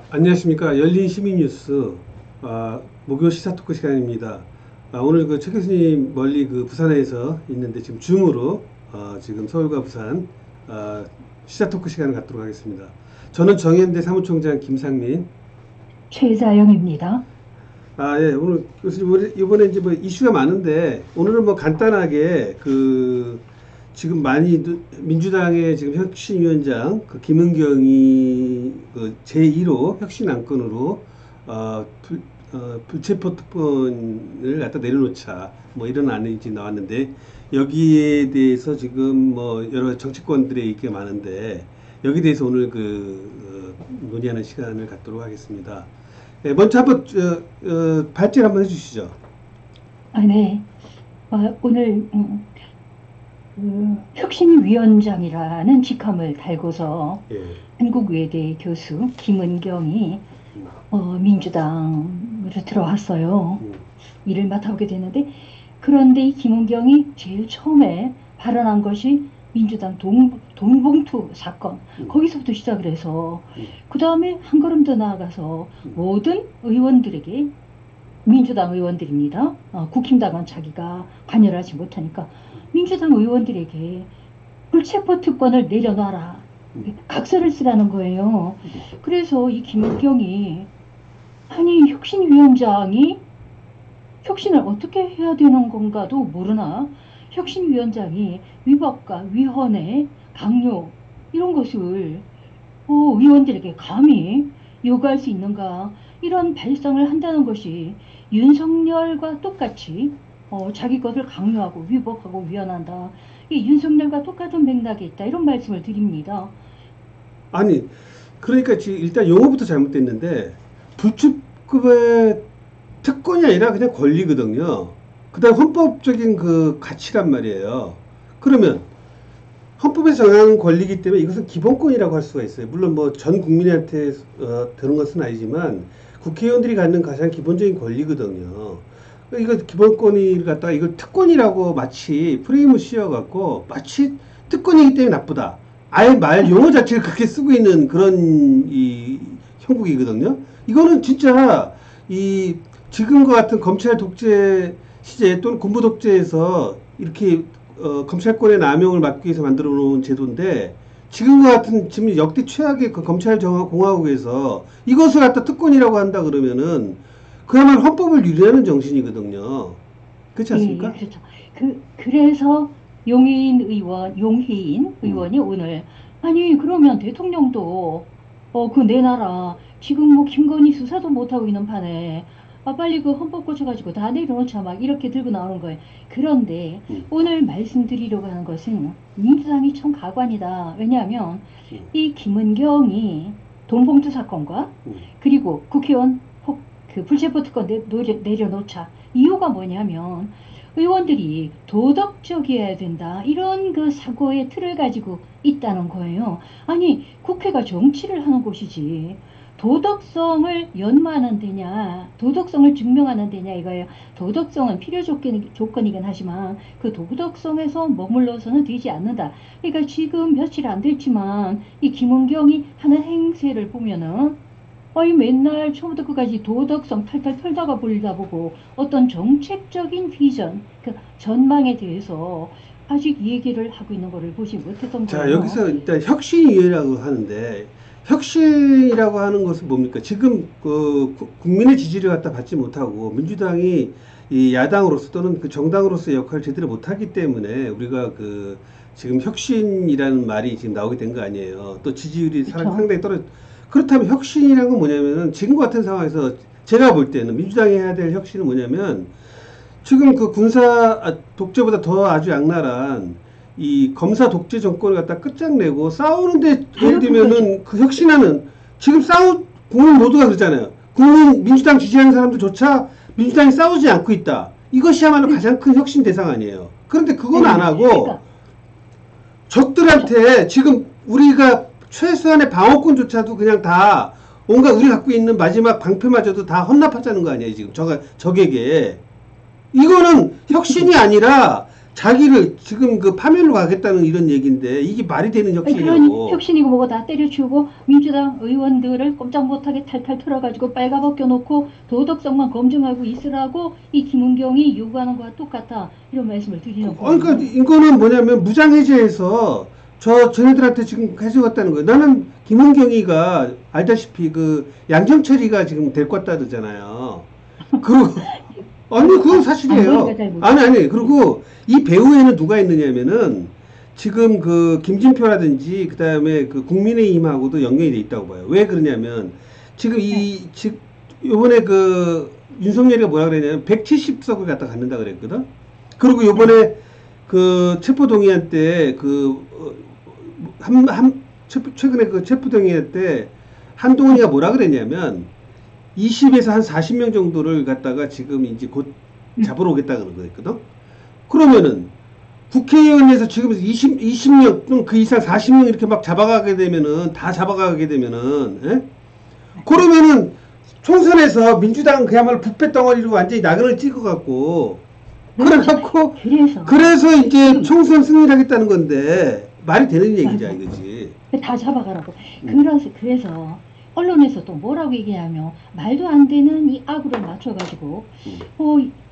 안녕하십니까. 열린 시민뉴스, 목요 시사 토크 시간입니다. 오늘 최 교수님 멀리 부산에서 있는데 지금 줌으로, 지금 서울과 부산, 시사 토크 시간을 갖도록 하겠습니다. 저는 정현대 사무총장 김상민. 최자영입니다. 예, 오늘 교수님, 이번에 이제 이슈가 많은데, 오늘은 간단하게 지금 많이 민주당의 지금 혁신위원장 김은경이 제1호 혁신 안건으로 불체포 특권을 갖다 내려놓자 이런 안이 이제 나왔는데, 여기에 대해서 지금 여러 정치권들의 얘기가 많은데, 여기에 대해서 오늘 논의하는 시간을 갖도록 하겠습니다. 먼저 한번 발제를 한번 해주시죠. 네. 오늘 혁신위원장이라는 직함을 달고서 한국외대 교수 김은경이 민주당으로 들어왔어요. 일을 맡아오게 됐는데, 그런데 이 김은경이 제일 처음에 발언한 것이 민주당 돈봉투 사건, 거기서부터 시작을 해서 그 다음에 한 걸음 더 나아가서 모든 의원들에게, 민주당 의원들입니다. 국힘당은 자기가 관여를 하지 못하니까 민주당 의원들에게 불체포 특권을 내려놔라, 각서를 쓰라는 거예요. 그래서 이 김은경이, 아니 혁신위원장이 혁신을 어떻게 해야 되는 건가도 모르나 혁신위원장이 위법과 위헌의 강요, 이런 것을 의원들에게 감히 요구할 수 있는가, 이런 발상을 한다는 것이 윤석열과 똑같이 자기 것을 강요하고 위법하고 위헌한다, 이 윤석열과 똑같은 맥락에 있다, 이런 말씀을 드립니다. 아니, 그러니까 지금 일단 용어부터 잘못됐는데, 불출급의 특권이 아니라 그냥 권리거든요. 그 다음 헌법적인 가치란 말이에요. 그러면 헌법에서 정한 권리이기 때문에 이것은 기본권이라고 할 수가 있어요. 물론 전 국민한테 되는 것은 아니지만 국회의원들이 갖는 가장 기본적인 권리거든요. 이거 기본권을 갖다가 이걸 특권이라고 마치 프레임을 씌워갖고 마치 특권이기 때문에 나쁘다, 아예 말 용어 자체를 그렇게 쓰고 있는 그런 이 형국이거든요. 이거는 진짜 지금과 같은 검찰 독재 시제 또는 군부 독재에서 이렇게 검찰권의 남용을 막기 위해서 만들어 놓은 제도인데, 지금과 같은 지금 역대 최악의 검찰 공화국에서 이것을 갖다 특권이라고 한다 그러면은 그야말로 헌법을 유린하는 정신이거든요. 그렇지 않습니까? 예, 그렇죠. 그래서 용해인 의원이 오늘, 아니 그러면 대통령도 내놔라, 지금 김건희 수사도 못하고 있는 판에 빨리 헌법 고쳐가지고 다 내려놓자, 막 이렇게 들고 나오는 거예요. 그런데 오늘 말씀드리려고 하는 것은 민주당이 참 가관이다. 왜냐하면 이 김은경이 돈봉투 사건과 그리고 국회의원 불체포 특권 내려놓자, 이유가 뭐냐면 의원들이 도덕적이어야 된다, 이런 사고의 틀을 가지고 있다는 거예요. 아니 국회가 정치를 하는 곳이지 도덕성을 연마하는 데냐, 도덕성을 증명하는 데냐 이거예요. 도덕성은 필요 조건이긴 하지만 그 도덕성에서 머물러서는 되지 않는다. 그러니까 지금 며칠 안 됐지만 이 김은경이 하는 행세를 보면은 맨날 처음부터 끝까지 도덕성 탈탈 털다가 보리다 보고 어떤 정책적인 비전, 전망에 대해서 아직 얘기를 하고 있는 것을 보지 못했던 거예요. 자, 여기서 일단 혁신위원회라고 하는데, 혁신이라고 하는 것은 뭡니까? 지금 국민의 지지를 갖다 받지 못하고 민주당이 이 야당으로서 또는 정당으로서의 역할을 제대로 못하기 때문에 우리가 지금 혁신이라는 말이 지금 나오게 된 거 아니에요. 또 지지율이 상당히 그렇다면 혁신이라는 건 뭐냐면은 지금 같은 상황에서 제가 볼 때는 민주당이 해야 될 혁신은 뭐냐면, 지금 군사 독재보다 더 아주 악랄한 이 검사 독재 정권을 갖다 끝장내고 싸우는데, 예를 들면은 혁신하는, 지금 국민 모두가 그러잖아요. 민주당 지지하는 사람들조차 민주당이 싸우지 않고 있다. 이것이야말로 가장 큰 혁신 대상 아니에요. 그런데 그건 안 하고 적들한테 지금 우리가 최소한의 방어권조차도 그냥 다 온갖 우리 갖고 있는 마지막 방패마저도 다 헌납하자는 거 아니에요, 지금 적에게. 이거는 혁신이 아니라 자기를 지금 그 파면으로 가겠다는 이런 얘기인데 이게 말이 되는 아니, 그러니 혁신이냐고. 혁신이고 뭐고 다 때려치우고 민주당 의원들을 꼼짝 못하게 탈탈 털어가지고 빨가벗겨 놓고 도덕성만 검증하고 있으라고 이 김은경이 요구하는 거와 똑같아. 이런 말씀을 드리는 거예요. 그러니까 이거는 뭐냐면 무장해제해서 쟤네들한테 지금 해주겠다는 거예요. 나는 김은경이가 알다시피 그 양정철이가 지금 데리고 왔다 그러잖아요. 그리고 아니 그건 사실이에요. 앞머리가 잘 보이죠. 아니 그리고 이 배후에는 누가 있느냐면은 지금 그 김진표라든지 그다음에 그 국민의힘하고도 연결이 돼 있다고 봐요. 왜 그러냐면 지금 요번에 그 윤석열이가 뭐라 그랬냐면 170석을 갖다 갖는다 그랬거든. 그리고 요번에 그 체포동의안 때 최근에 그 체포동의안 때 한동훈이가 뭐라 그랬냐면 20에서 한 40명 정도를 갖다가 지금 이제 곧 잡으러 오겠다 그랬거든. 그러면은 국회의원에서 지금 20명 또는 그 이상 40명 이렇게 막 잡아가게 되면은 다 잡아가게 되면은 예? 그러면은 총선에서 민주당 그야말로 부패 덩어리로 완전히 나그네를 찍어갖고 그래갖고 그래서 이제 총선 승리를 하겠다는 건데 말이 되는 얘기죠 이거지. 다 잡아가라고. 그래서 언론에서 또 뭐라고 얘기하면 말도 안 되는 이 악으로 맞춰가지고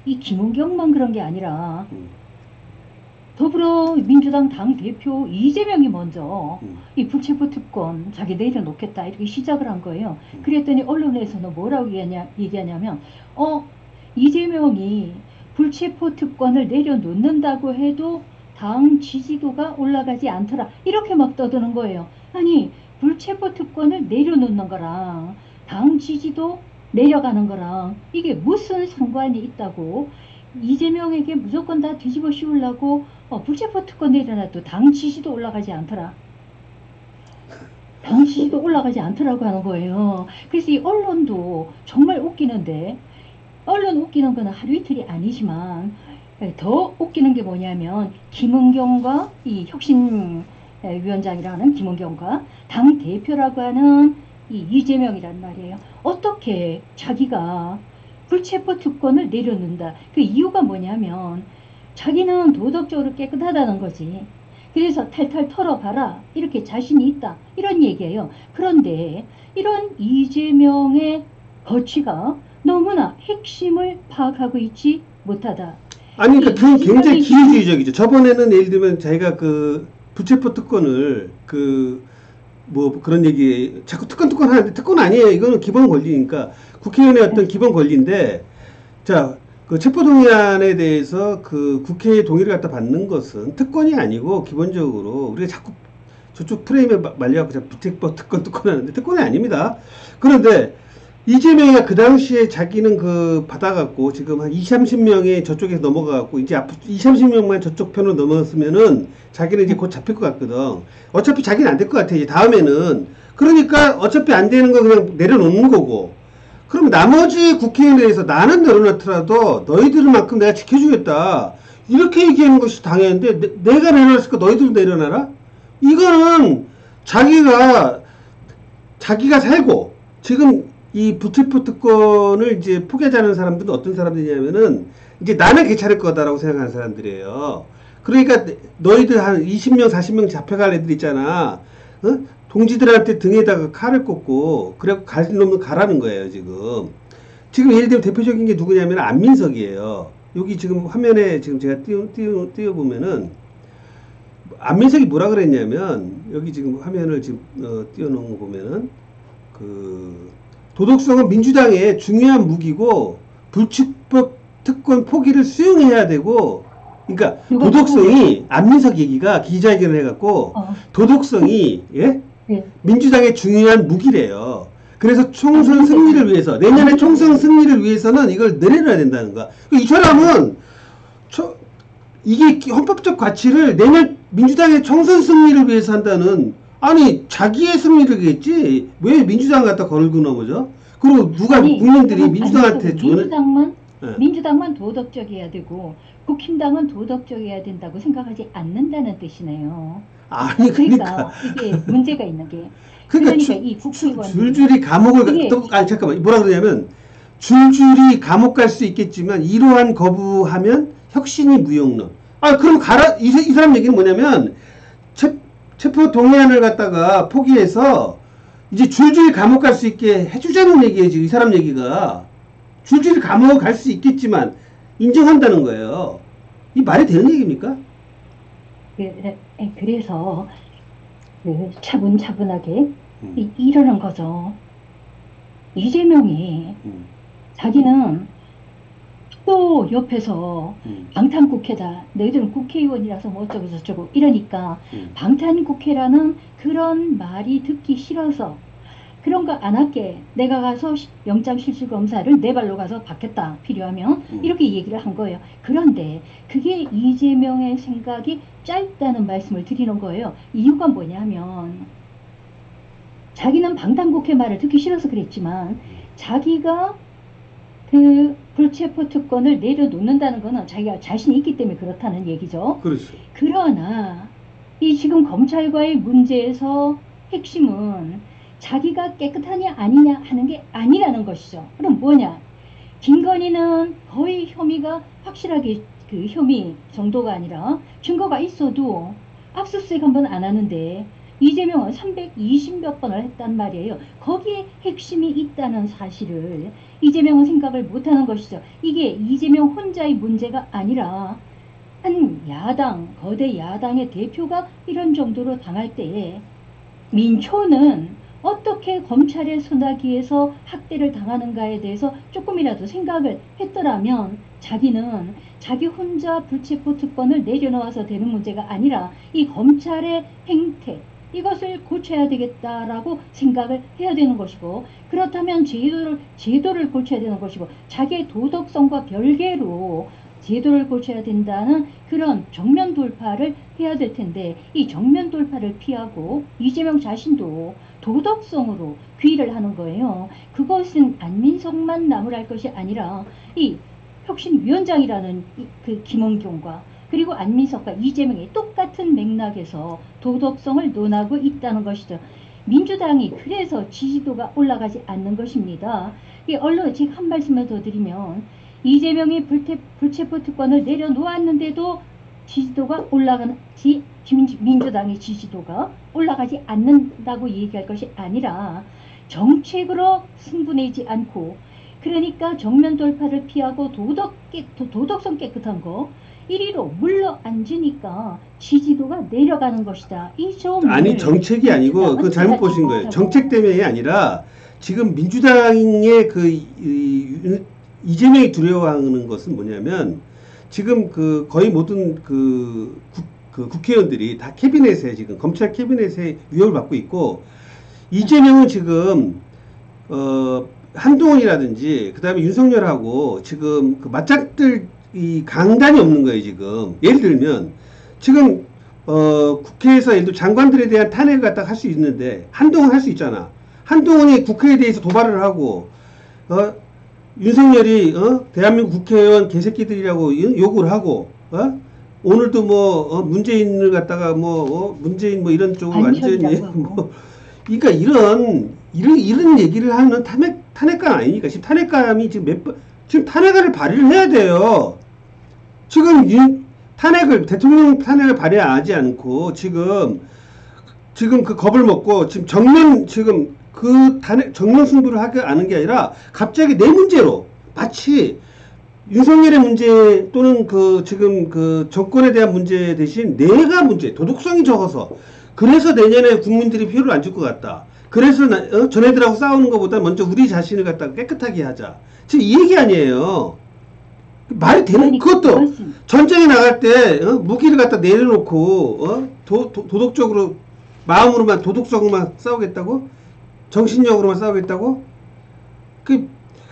이 김은경만 그런 게 아니라 더불어민주당 당대표 이재명이 먼저 이 불체포 특권 자기 내려놓겠다 이렇게 시작을 한 거예요. 그랬더니 언론에서는 뭐라고 얘기하냐면 이재명이 불체포 특권을 내려놓는다고 해도 당 지지도가 올라가지 않더라 이렇게 막 떠드는 거예요. 아니 불체포 특권을 내려놓는 거랑 당 지지도 내려가는 거랑 이게 무슨 상관이 있다고 이재명에게 무조건 다 뒤집어 씌우려고 불체포 특권 내려놔도 당 지지도 올라가지 않더라. 당 지지도 올라가지 않더라고 하는 거예요. 그래서 이 언론도 정말 웃기는데 언론 웃기는 거는 하루 이틀이 아니지만 더 웃기는 게 뭐냐면 김은경과 이 혁신위원장이라는 김은경과 당대표라고 하는 이 이재명이란 말이에요. 어떻게 자기가 불체포 특권을 내려놓는다. 그 이유가 뭐냐면 자기는 도덕적으로 깨끗하다는 거지. 그래서 탈탈 털어봐라. 이렇게 자신이 있다. 이런 얘기예요. 그런데 이런 이재명의 거취가 너무나 핵심을 파악하고 있지 못하다. 아니 그러니까 그건 굉장히 기회주의적이죠. 저번에는 예를 들면 자기가 그 불체포 특권을 뭐 그런 얘기 자꾸 특권 하는데 특권 아니에요. 이거는 기본 권리니까 국회의원의 어떤 기본 권리인데 자 그 체포동의안에 대해서 그 국회의 동의를 갖다 받는 것은 특권이 아니고 기본적으로 우리가 자꾸 저쪽 프레임에 말려갖고 불체포 특권 하는데 특권이 아닙니다. 그런데 이재명이가 그 당시에 자기는 그 받아갖고 지금 한 20, 30명이 저쪽에서 넘어가갖고 이제 앞으로 20, 30명만 저쪽 편으로 넘어갔으면은 자기는 이제 곧 잡힐 것 같거든. 어차피 자기는 안 될 것 같아. 이제 다음에는. 그러니까 어차피 안 되는 거 그냥 내려놓는 거고. 그럼 나머지 국회의원에 대해서 나는 내려놓더라도 너희들만큼 내가 지켜주겠다. 이렇게 얘기하는 것이 당연한데 내가 내려놨으니까 너희들도 내려놔라? 이거는 자기가 살고 지금 이 불체포 특권을 이제 포기하자는 사람들은 어떤 사람들이냐면은 이제 나는 괜찮을 거다라고 생각하는 사람들이에요. 그러니까 너희들 한 20명, 40명 잡혀갈 애들 있잖아. 동지들한테 등에다가 칼을 꽂고 그래갖고 갈 놈은 가라는 거예요 지금. 지금 예를 들면 대표적인 게 누구냐면 안민석이에요. 여기 지금 화면에 지금 제가 띄워보면은 안민석이 뭐라 그랬냐면 여기 지금 화면을 지금 띄워놓은 거 보면은 도덕성은 민주당의 중요한 무기고 불체포 특권 포기를 수용해야 되고 그러니까 도덕성이 안민석 얘기가 기자회견을 해갖고 도덕성이 민주당의 중요한 무기래요. 그래서 총선 승리를 위해서 내년에 총선 승리를 위해서는 이걸 내려놔야 된다는 거야. 이 사람은 이게 헌법적 가치를 내년 민주당의 총선 승리를 위해서 한다는 아니 자기의 승리를겠지 왜 민주당 갖다 걸고 넘어져? 그리고 누가 국민들이 민주당한테 민주당만 도덕적이어야 되고 국힘당은 도덕적이어야 된다고 생각하지 않는다는 뜻이네요. 아니 그러니까 이게 문제가 있는 게 그러니까 이 국회의원 줄줄이 감옥을 잠깐만 뭐라 그러냐면 줄줄이 감옥 갈 수 있겠지만 이러한 거부하면 혁신이 무용론 아, 그럼 이 사람 얘기는 뭐냐면, 체포 동의안을 갖다가 포기해서, 이제 줄줄이 감옥 갈 수 있게 해주자는 얘기예요, 지금 이 사람 얘기가. 줄줄이 감옥 갈 수 있겠지만, 인정한다는 거예요. 이 말이 되는 얘기입니까? 그래서 차분차분하게 음, 이러는 거죠. 이재명이 음, 자기는 또 옆에서 음, 방탄국회다. 너희들은 국회의원이라서 뭐 어쩌고 저쩌고 이러니까 음, 방탄국회라는 그런 말이 듣기 싫어서 그런 거 안 할게. 내가 가서 영장실질검사를 내 발로 가서 받겠다. 필요하면 음. 이렇게 얘기를 한 거예요. 그런데 그게 이재명의 생각이 짧다는 말씀을 드리는 거예요. 이유가 뭐냐면 자기는 방탄국회 말을 듣기 싫어서 그랬지만 자기가 그 불체포 특권을 내려놓는다는 거는 자기가 자신이 있기 때문에 그렇다는 얘기죠. 그렇죠. 그러나 이 지금 검찰과의 문제에서 핵심은 자기가 깨끗하냐 아니냐 하는 게 아니라는 것이죠. 그럼 뭐냐? 김건희는 거의 혐의가 확실하게 그 혐의 정도가 아니라 증거가 있어도 압수수색 한 번 안 하는데 이재명은 320몇 번을 했단 말이에요. 거기에 핵심이 있다는 사실을 이재명은 생각을 못하는 것이죠. 이게 이재명 혼자의 문제가 아니라 한 야당, 거대 야당의 대표가 이런 정도로 당할 때에 민초는 어떻게 검찰의 소나기에서 학대를 당하는가에 대해서 조금이라도 생각을 했더라면 자기는 자기 혼자 불체포 특권을 내려놓아서 되는 문제가 아니라 이 검찰의 행태 이것을 고쳐야 되겠다라고 생각을 해야 되는 것이고 그렇다면 제도를 고쳐야 되는 것이고 자기의 도덕성과 별개로 제도를 고쳐야 된다는 그런 정면 돌파를 해야 될 텐데 이 정면 돌파를 피하고 이재명 자신도 도덕성으로 귀의를 하는 거예요. 그것은 안민석만 나무랄 것이 아니라 이 혁신위원장이라는 그 김원경과 그리고 안민석과 이재명이 똑같은 맥락에서 도덕성을 논하고 있다는 것이죠. 민주당이 그래서 지지도가 올라가지 않는 것입니다. 이 언론 즉 한 말씀을 더 드리면 이재명이 불체포 특권을 내려놓았는데도 지지도가 올라가지 민주당의 지지도가 올라가지 않는다고 얘기할 것이 아니라 정책으로 승부내지 않고 그러니까 정면 돌파를 피하고 도덕성 깨끗한 거 1위로 물러 앉으니까 지지도가 내려가는 것이다. 이 점을 아니, 정책이 아니고, 그거 잘못 보신 거예요. 정책 때문이 아니라, 지금 민주당의 이재명이 두려워하는 것은 뭐냐면, 지금 거의 모든 국회의원들이 다 캐비넷에 지금, 검찰 캐비넷에 위협을 받고 있고, 이재명은 지금, 한동훈이라든지, 그 다음에 윤석열하고 지금 맞짱뜰 이 강단이 없는 거예요, 지금. 예를 들면, 지금, 국회에서 예를 들어 장관들에 대한 탄핵을 갖다가 할 수 있는데, 한동훈 할 수 있잖아. 한동훈이 국회에 대해서 도발을 하고, 윤석열이, 대한민국 국회의원 개새끼들이라고 욕을 하고, 오늘도 문재인을 갖다가 문재인 이런 쪽으로 완전히, 그러니까 이런 얘기를 하는 탄핵감 아닙니까? 지금 탄핵감이 지금 탄핵을 발의를 해야 돼요. 지금 대통령 탄핵을 발의하지 않고 지금 그 겁을 먹고 지금 정면 승부를 하는 게 아니라 갑자기 내 문제로 마치 윤석열의 문제 또는 지금 정권에 대한 문제 대신 내가 문제, 도덕성이 적어서 그래서 내년에 국민들이 표를 안 줄 것 같다. 그래서 전애들하고 싸우는 것보다 먼저 우리 자신을 갖다가 깨끗하게 하자. 지금 이 얘기 아니에요. 말이 되는 그것도 전쟁에 나갈 때 무기를 갖다 내려놓고 도덕적으로 마음으로만 도덕적으로만 싸우겠다고? 정신력으로만 싸우겠다고?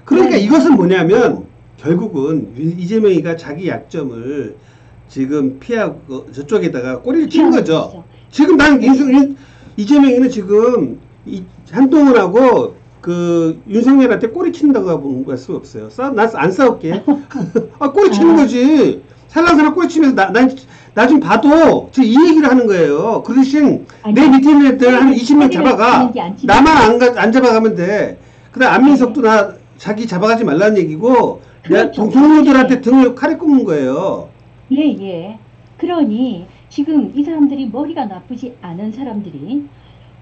그러니까 이것은 뭐냐면 결국은 이재명이가 자기 약점을 지금 피하고 저쪽에다가 꼬리를 친 거죠. 지금 난 이재명이는 지금 한동훈하고 윤석열한테 꼬리 친다고 할 수 없어요. 난 안 싸울게. 꼬리 치는 거지. 살랑살랑 꼬리 치면서 나 좀 봐도 지금 이 얘기를 하는 거예요. 그 대신 내 밑에 있는 애들 한 20명 잡아가. 나만 안 잡아가면 돼. 그다음 안민석도 자기 잡아가지 말라는 얘기고 내가 동료들한테 등을 칼에 꼽는 거예요. 예. 그러니 지금 이 사람들이 머리가 나쁘지 않은 사람들이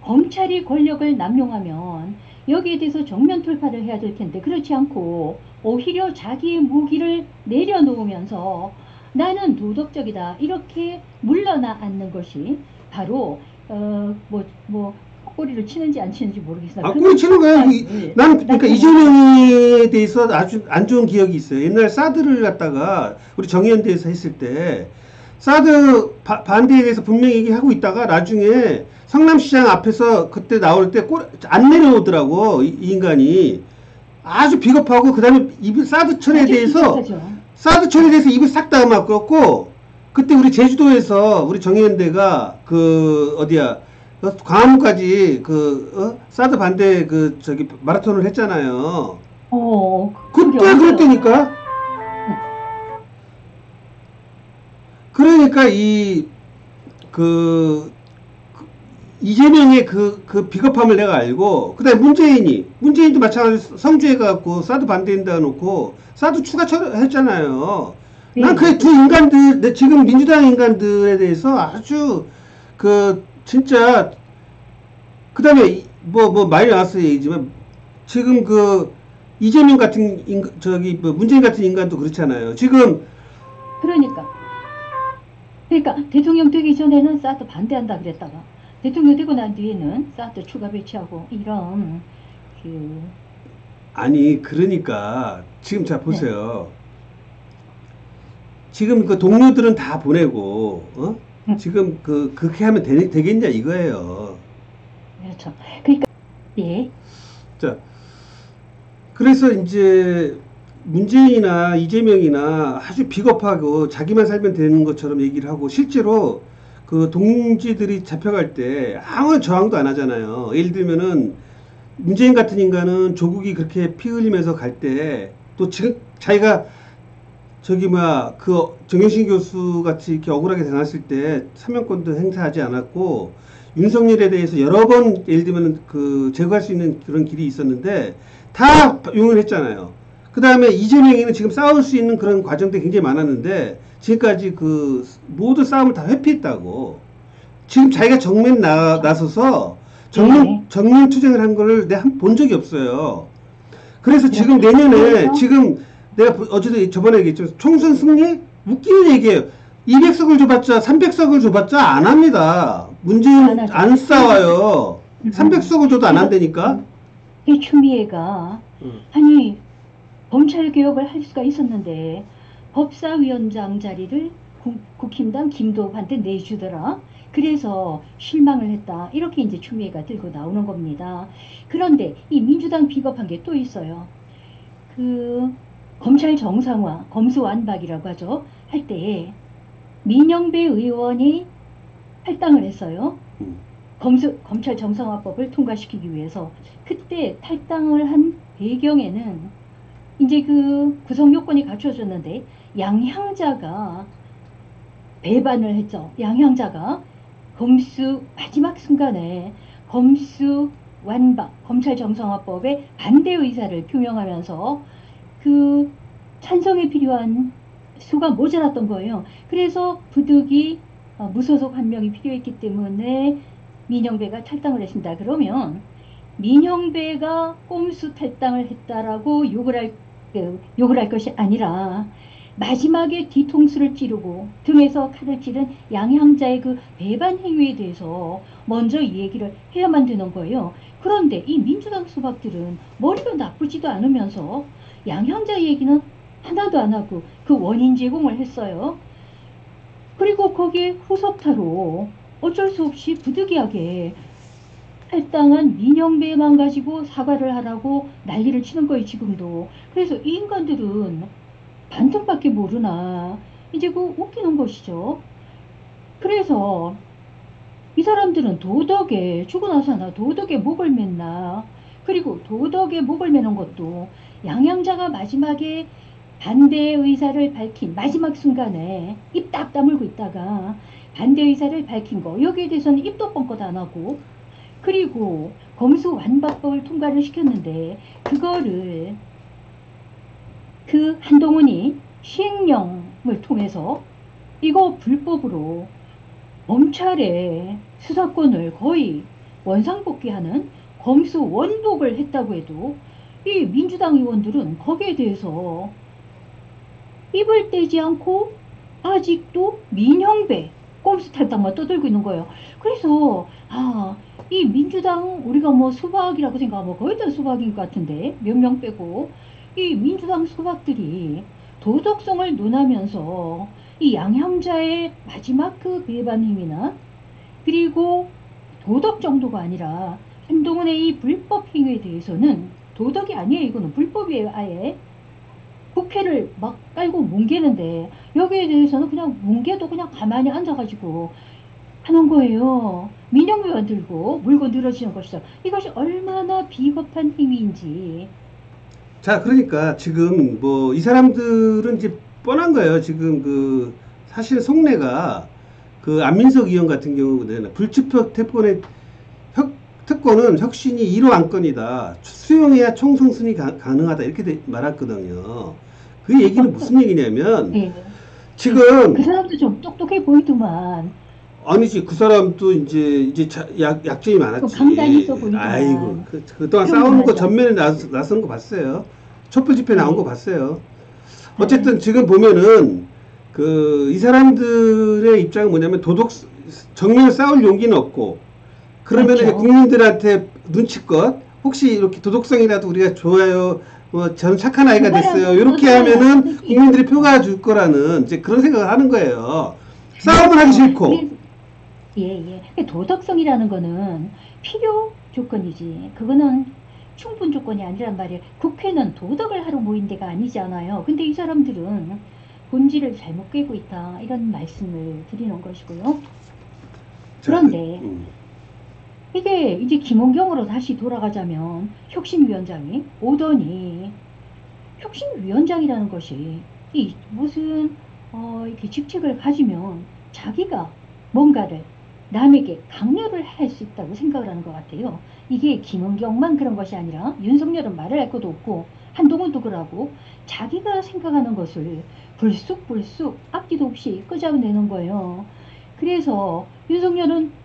검찰이 권력을 남용하면 여기에 대해서 정면 돌파를 해야 될 텐데 그렇지 않고 오히려 자기의 무기를 내려놓으면서 나는 도덕적이다 이렇게 물러나 앉는 것이 바로 꼬리를 치는지 안 치는지 모르겠으나 꼬리 치는 거야. 난 그러니까 나타나- 이재명에 대해서 아주 안 좋은 기억이 있어요. 옛날 사드를 갖다가 우리 정의연대에서 했을 때 사드 반대에 대해서 분명히 얘기하고 있다가 나중에 성남시장 앞에서 그때 나올 때 안 내려오더라고. 이 인간이 아주 비겁하고 그다음에 사드 철에 대해서 입을 싹 다물었고 그때 우리 제주도에서 우리 정의연대가 그 어디야 광화문까지 사드 반대 마라톤을 했잖아요. 그때 그랬다니까. 그러니까 이재명의 그 비겁함을 내가 알고, 그 다음에 문재인도 마찬가지로 성주에 가갖고 사드 반대한다 놓고 사드 추가 했잖아요. 난 그 두 인간들, 지금 민주당 인간들에 대해서 아주 진짜, 그 다음에 많이 나왔어요 얘기지만, 지금 이재명 같은 문재인 같은 인간도 그렇잖아요. 지금. 그러니까 대통령 되기 전에는 사드 반대한다 그랬다가 대통령 되고 난 뒤에는 사드 추가 배치하고 이런 아니 그러니까 지금 자 보세요. 지금 동료들은 다 보내고 지금 그렇게 하면 되겠냐 이거예요. 그렇죠. 그러니까 예. 자, 그래서 이제 문재인이나 이재명이나 아주 비겁하고 자기만 살면 되는 것처럼 얘기를 하고 실제로 그 동지들이 잡혀갈 때 아무런 저항도 안 하잖아요. 예를 들면은 문재인 같은 인간은 조국이 그렇게 피 흘리면서 갈 때 또 지금 자기가 정영신 교수 같이 이렇게 억울하게 당했을 때 사면권도 행사하지 않았고 윤석열에 대해서 여러 번 예를 들면 제거할 수 있는 그런 길이 있었는데 다 용을 했잖아요. 그 다음에 이재명이는 지금 싸울 수 있는 그런 과정들이 굉장히 많았는데 지금까지 모든 싸움을 다 회피했다고. 지금 자기가 정면 나서서 정면 투쟁을 한 거를 내가 본 적이 없어요. 그래서 지금 내년에 지금 내가 어제도 저번에 얘기했죠. 총선 승리? 웃기는 얘기예요. 200석을 줘봤자 300석을 줘봤자 안 합니다. 문재인 안 싸워요. 300석을 줘도 안 한다니까. 이 추미애가 아니 검찰 개혁을 할 수가 있었는데 법사위원장 자리를 국힘당 김도환한테 내주더라. 그래서 실망을 했다. 이렇게 이제 추미애가 들고 나오는 겁니다. 그런데 이 민주당 비겁한 게 또 있어요. 검찰 정상화, 검수완박이라고 하죠. 할 때 민영배 의원이 탈당을 했어요. 검찰 정상화법을 통과시키기 위해서. 그때 탈당을 한 배경에는 이제 구성 요건이 갖춰졌는데 양향자가 배반을 했죠. 양향자가 마지막 순간에 검수완박, 검찰 정상화법에 반대 의사를 표명하면서 찬성에 필요한 수가 모자랐던 거예요. 그래서 부득이 무소속 한 명이 필요했기 때문에 민영배가 탈당을 했습니다. 그러면 민영배가 꼼수 탈당을 했다라고 욕을 할 것이 아니라 마지막에 뒤통수를 찌르고 등에서 칼을 찌른 양향자의 배반 행위에 대해서 먼저 이 얘기를 해야만 되는 거예요. 그런데 이 민주당 수박들은 머리가 나쁘지도 않으면서 양향자 얘기는 하나도 안 하고 원인 제공을 했어요. 그리고 거기에 후속타로 어쩔 수 없이 부득이하게 탈당한 민영배만 가지고 사과를 하라고 난리를 치는 거예요, 지금도. 그래서 이 인간들은 반통밖에 모르나 이제 웃기는 것이죠. 그래서 이 사람들은 도덕에 죽고 나서나 도덕에 목을 맸나. 그리고 도덕에 목을 매는 것도 양향자가 마지막에 반대 의사를 밝힌 마지막 순간에 입 딱 다물고 있다가 반대 의사를 밝힌 거 여기에 대해서는 입도 뻥끗 안 하고 그리고 검수완박법을 통과를 시켰는데 그거를 한동훈이 시행령을 통해서 이거 불법으로 검찰의 수사권을 거의 원상복귀하는 검수 원복을 했다고 해도 이 민주당 의원들은 거기에 대해서 입을 떼지 않고 아직도 민형배 꼼수 탈당만 떠들고 있는 거예요. 그래서 이 민주당 우리가 뭐 수박이라고 생각하면 거의 다 수박인 것 같은데 몇 명 빼고 이 민주당 수박들이 도덕성을 논하면서 이 양형자의 마지막 그 배반 행위나 그리고 도덕 정도가 아니라 한동훈의 이 불법 행위에 대해서는 도덕이 아니에요. 이거는 불법이에요. 아예 국회를 막 깔고 뭉개는데 여기에 대해서는 그냥 뭉개도 그냥 가만히 앉아가지고 하는 거예요. 민영배만 들고 물고 늘어지는 것이죠. 이것이 얼마나 비겁한 행위인지. 자, 그러니까 지금 뭐 이 사람들은 이제 뻔한 거예요. 지금 그 사실 속내가 그 안민석 의원 같은 경우는 불출석 특권은 혁신이 1호 안건이다. 수용해야 총선 승리 가능하다. 이렇게 말했거든요. 그 얘기는 무슨 얘기냐면 네. 지금 그 사람도 좀 똑똑해 보이더만. 아니지 그 사람도 이제 약점이 많았지. 강단이 있어 보이더만. 아이고 그동안 싸우는 거 전면에 나선 거 봤어요. 촛불 집회 나온 거 봤어요. 어쨌든 지금 보면은 그 이 사람들의 입장은 뭐냐면 정면에 싸울 용기는 없고 그러면 그렇죠. 이제 국민들한테 눈치껏 혹시 이렇게 도덕성이라도 우리가 좋아요. 뭐 저는 착한 아이가 됐어요. 이렇게 하면은 국민들이 표가 줄 거라는 이제 그런 생각을 하는 거예요. 싸움을 하기 싫고. 예. 도덕성이라는 거는 필요 조건이지. 그거는 충분 조건이 아니란 말이에요. 국회는 도덕을 하러 모인 데가 아니잖아요. 근데 이 사람들은 본질을 잘못 깨고 있다. 이런 말씀을 드리는 것이고요. 그런데 이게 이제 김원경으로 다시 돌아가자면 혁신위원장이 오더니 혁신위원장이라는 것이 이 무슨 이렇게 직책을 가지면 자기가 뭔가를 남에게 강요를 할 수 있다고 생각을 하는 것 같아요. 이게 김은경만 그런 것이 아니라 윤석열은 말을 할 것도 없고 한동훈도 그러고 자기가 생각하는 것을 불쑥불쑥 앞뒤도 없이 끄집어내는 거예요. 그래서 윤석열은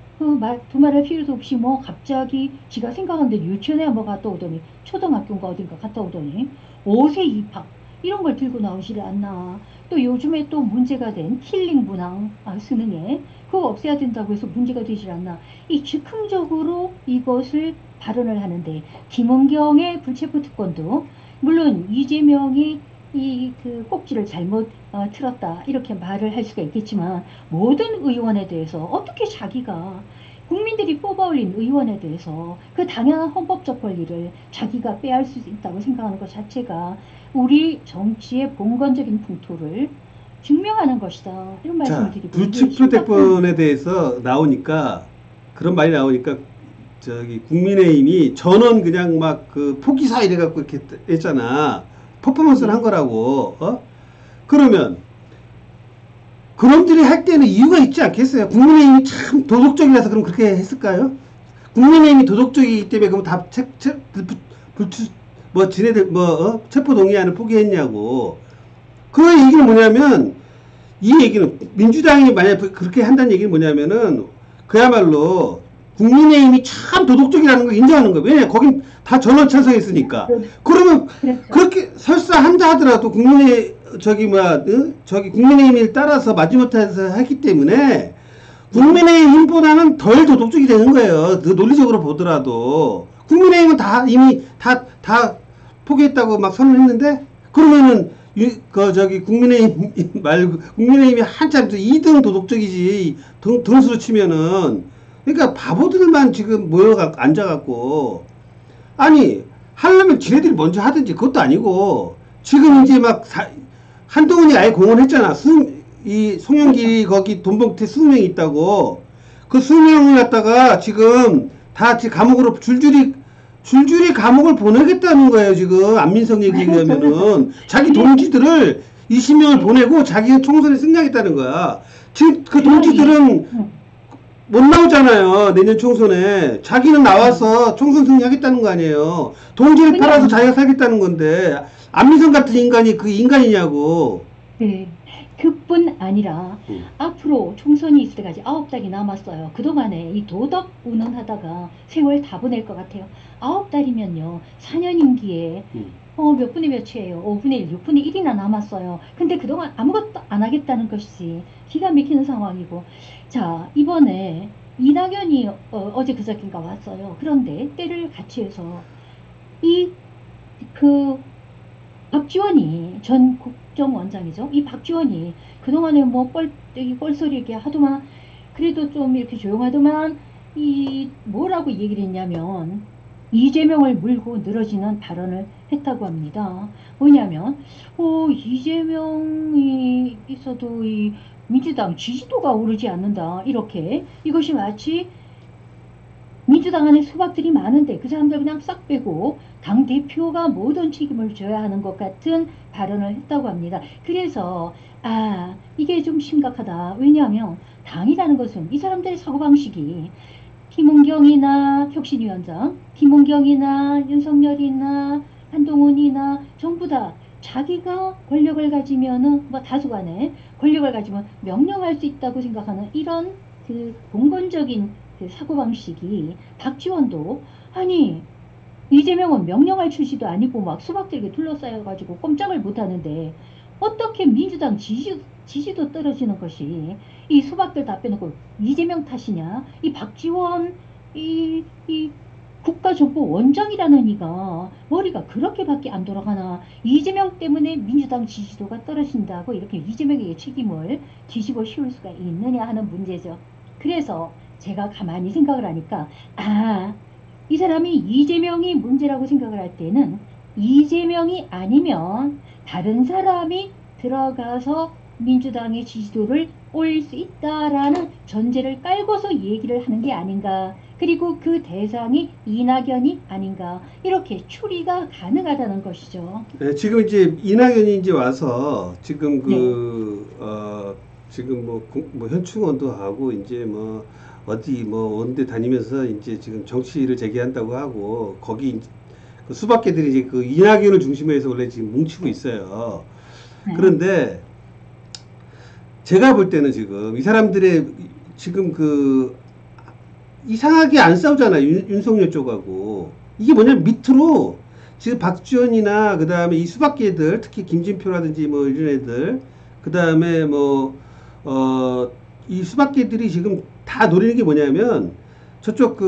두말할 필요도 없이 뭐 갑자기 지가 생각한 데 유치원에 한번 갔다 오더니 초등학교인가 어딘가 갔다 오더니 5세 입학 이런 걸 들고 나오지를 않나. 또 요즘에 또 문제가 된 킬링 문항 수능에 그거 없애야 된다고 해서 문제가 되질 않나. 이 즉흥적으로 이것을 발언을 하는데 김은경의 불체포 특권도 물론 이재명이 그 꼭지를 잘못 틀었다 이렇게 말을 할 수가 있겠지만 모든 의원에 대해서 어떻게 자기가 국민들이 뽑아올린 의원에 대해서 그 당연한 헌법적 권리를 자기가 빼앗을 수 있다고 생각하는 것 자체가 우리 정치의 봉건적인 풍토를 증명하는 것이다. 이런 말씀을 드리고 불체포 특권에 대해서 나오니까 그런 말이 나오니까 저기 국민의힘이 전원 그냥 막 그 포기사 이래갖고 이렇게 했잖아. 퍼포먼스를 한 거라고. 그러면 그놈들이 할 때는 이유가 있지 않겠어요? 국민의힘이 참 도덕적이라서 그럼 그렇게 했을까요? 국민의힘이 도덕적이기 때문에 그럼 다 지네들 체포 동의안을 포기했냐고. 그 얘기는 뭐냐면 이 얘기는 민주당이 만약 그렇게 한다는 얘기는 뭐냐면은 그야말로 국민의힘이 참 도덕적이라는 걸 인정하는 거예요. 왜냐 거긴 다 전원 찬성했으니까. 그러면 그렇게 설사 한다 하더라도 국민의힘을 따라서 마지못해서 했기 때문에 국민의힘보다는 덜 도덕적이 되는 거예요. 논리적으로 보더라도 국민의힘은 이미 다 포기했다고 막 선언했는데 그러면은 국민의힘 말고 국민의힘이 한참 2등 도덕적이지 등수로 치면은. 그러니까 바보들만 지금 앉아갖고 아니 하려면 지네들이 먼저 하든지 그것도 아니고 지금 이제 막 한동훈이 아예 공언했잖아. 이 송영길이 거기 돈봉투에 20명이 있다고. 그 20명을 갖다가 지금 다 감옥으로 줄줄이 감옥을 보내겠다는 거예요. 지금 안민석 얘기하면은 자기 동지들을 20명을 보내고 자기가 총선에 승리하겠다는 거야. 지금 그 동지들은 못 나오잖아요. 내년 총선에. 자기는 나와서 총선 승리하겠다는 거 아니에요. 동지를 팔아서 자기가 살겠다는 건데 안민석 같은 인간이 그 인간이냐고. 네. 그뿐 아니라 음. 앞으로 총선이 있을 때까지 9달이 남았어요. 그동안에 이 도덕 운운하다가 세월 다 보낼 것 같아요. 9달이면요. 4년 임기에 음. 몇 분의 몇이에요? 5분의 1, 6분의 1이나 남았어요. 근데 그동안 아무것도 안 하겠다는 것이 기가 막히는 상황이고. 자, 이번에 이낙연이 어제 그저께인가 왔어요. 그런데 때를 같이 해서 이, 그, 박지원이 전 국정원장이죠. 이 박지원이 그동안에 뭐 뻘소리 이렇게 하더만, 그래도 좀 이렇게 조용하더만, 이 뭐라고 얘기를 했냐면 이재명을 물고 늘어지는 발언을 했다고 합니다. 뭐냐면 이재명이 있어도 이 민주당 지지도가 오르지 않는다. 이렇게 이것이 마치 민주당 안에 수박들이 많은데 그 사람들 그냥 싹 빼고 당대표가 모든 책임을 져야 하는 것 같은 발언을 했다고 합니다. 그래서 이게 좀 심각하다. 왜냐하면 당이라는 것은 이 사람들의 사고방식이 김은경이나 혁신위원장, 김은경이나 윤석열이나 한동훈이나 전부 다 자기가 권력을 가지면은 뭐 다수간에 권력을 가지면 명령할 수 있다고 생각하는 이런 그 봉건적인 그 사고방식이 박지원도 아니 이재명은 명령할 출시도 아니고 막 수박들에게 둘러싸여가지고 꼼짝을 못하는데 어떻게 민주당 지지도 떨어지는 것이 이 수박들 다 빼놓고 이재명 탓이냐? 이 박지원 이 국가정보 원장이라는 이가 머리가 그렇게밖에 안 돌아가나? 이재명 때문에 민주당 지지도가 떨어진다고 이렇게 이재명에게 책임을 뒤집어 씌울 수가 있느냐 하는 문제죠. 그래서 제가 가만히 생각을 하니까 이 사람이 이재명이 문제라고 생각을 할 때는 이재명이 아니면 다른 사람이 들어가서 민주당의 지지도를 올릴 수 있다라는 전제를 깔고서 얘기를 하는 게 아닌가. 그리고 그 대상이 이낙연이 아닌가. 이렇게 추리가 가능하다는 것이죠. 네, 지금 이제 이낙연이 이제 와서 지금 네. 지금 뭐 현충원도 하고 이제 뭐 어디 뭐 원대 다니면서 이제 지금 정치를 재개한다고 하고 거기 이제 그 수박계들이 이제 그 이낙연을 중심으로 해서 원래 지금 뭉치고 있어요. 네. 그런데 제가 볼 때는 지금 이 사람들의 지금 이상하게 안 싸우잖아요. 윤석열 쪽하고. 이게 뭐냐면 밑으로 지금 박지원이나 그 다음에 이 수박계들 특히 김진표라든지 뭐 이런 애들 그 다음에 이 수박계들이 지금 다 노리는 게 뭐냐면 저쪽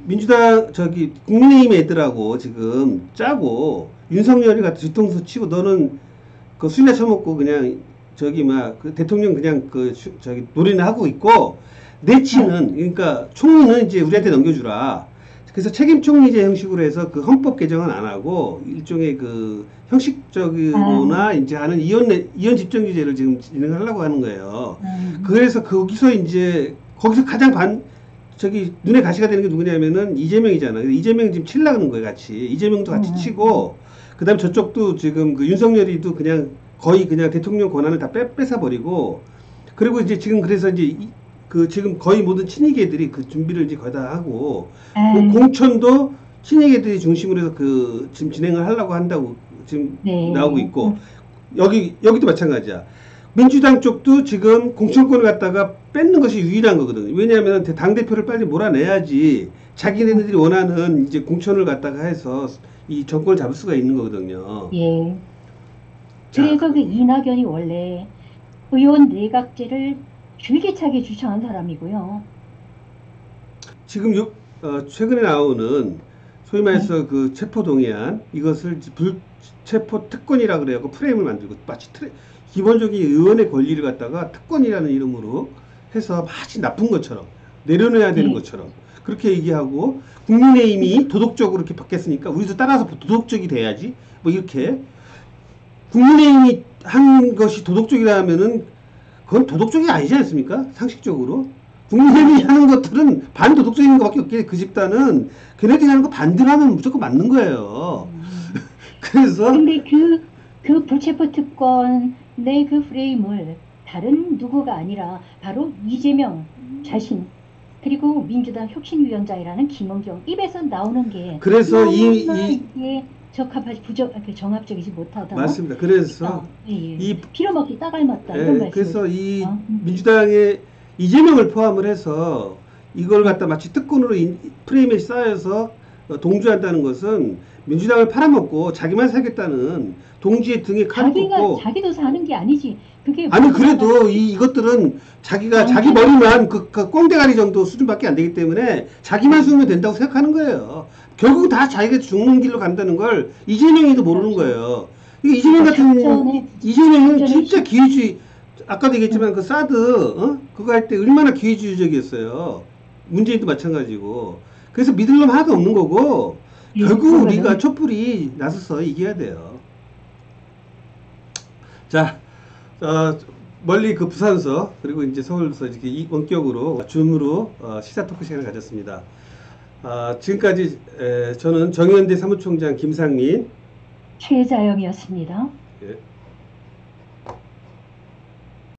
민주당 국민의힘 애들하고 지금 짜고 윤석열이 갖다 뒤통수 치고 너는 그 술이나 처먹고 그냥 대통령 그냥 노리나 하고 있고 내치는 그러니까 총리는 이제 우리한테 넘겨주라. 그래서 책임 총리제 형식으로 해서 그 헌법 개정은 안 하고 일종의 그 형식적으로나 이제 하는 이혼 집정규제를 지금 진행하려고 하는 거예요. 그래서 거기서 가장 눈에 가시가 되는 게 누구냐면은 이재명이잖아. 이재명 지금 치려는 거예요, 같이. 이재명도 같이 치고, 그 다음에 저쪽도 지금 윤석열이도 거의 그냥 대통령 권한을 다 뺏어 버리고, 그리고 이제 지금 그래서 이제 지금 거의 모든 친이계들이 그 준비를 이제 거의 다 하고, 공천도 친이계들이 중심으로 해서 지금 진행을 하려고 한다고 지금 네. 나오고 있고, 여기도 마찬가지야. 민주당 쪽도 지금 공천권을 갖다가 뺏는 것이 유일한 거거든요. 왜냐하면 당대표를 빨리 몰아내야지 자기네들이 원하는 이제 공천을 갖다가 해서 이 정권을 잡을 수가 있는 거거든요. 예. 그래서 그 이낙연이 원래 의원 내각제를 줄기차게 주창한 사람이고요. 지금 최근에 나오는 소위 말해서 그 체포동의안 이것을 불체포 특권이라 그래갖고 프레임을 만들고 마치 기본적인 의원의 권리를 갖다가 특권이라는 이름으로 해서 마치 나쁜 것처럼 내려놔야 되는 것처럼 그렇게 얘기하고 국민의힘이 도덕적으로 이렇게 바뀌었으니까 우리도 따라서 도덕적이 돼야지 뭐 이렇게 국민의힘이 한 것이 도덕적이라면은 그건 도덕적이 아니지 않습니까? 상식적으로 국민의힘이 하는 것들은 반도덕적인 것밖에 없게 그 집단은 걔네들이 하는 거 반대로 하면 무조건 맞는 거예요. 그래서 근데 그 불체포 특권의 그 프레임을 다른 누구가 아니라 바로 이재명 자신 그리고 민주당 혁신위원장이라는 김은경 입에서 나오는 게 그래서 이게 적합하지 정합적이지 못하다. 맞습니다. 그래서 예, 예. 이 빌어먹기 딱 알맞다 이런 예, 말씀. 그래서 이 민주당의 이재명을 포함을 해서 이걸 갖다 마치 특권으로 프레임에 쌓여서 동조한다는 것은 민주당을 팔아먹고 자기만 살겠다는 동지의 등에 칼을 꽂고 자기도 사는 게 아니지. 그게 아니 그래도 이것들은 자기가 자기 머리만 그 꽁대가리 정도 수준밖에 안 되기 때문에 자기만 숨으면 된다고 생각하는 거예요. 결국 다 자기가 죽는 길로 간다는 걸 이재명이도 모르는 거예요. 이재명 같은 이재명은 진짜 기회주의. 아까도 얘기했지만 그 사드 그거 할 때 얼마나 기회주의적이었어요. 문재인도 마찬가지고. 그래서 믿을 놈 하나도 없는 거고 결국 우리가 촛불이 나서서 이겨야 돼요. 자, 멀리 그 부산서 그리고 이제 서울서 이렇게 원격으로 줌으로 시사 토크 시간을 가졌습니다. 지금까지 저는 정의연대 사무총장 김상민, 최자영이었습니다. 예.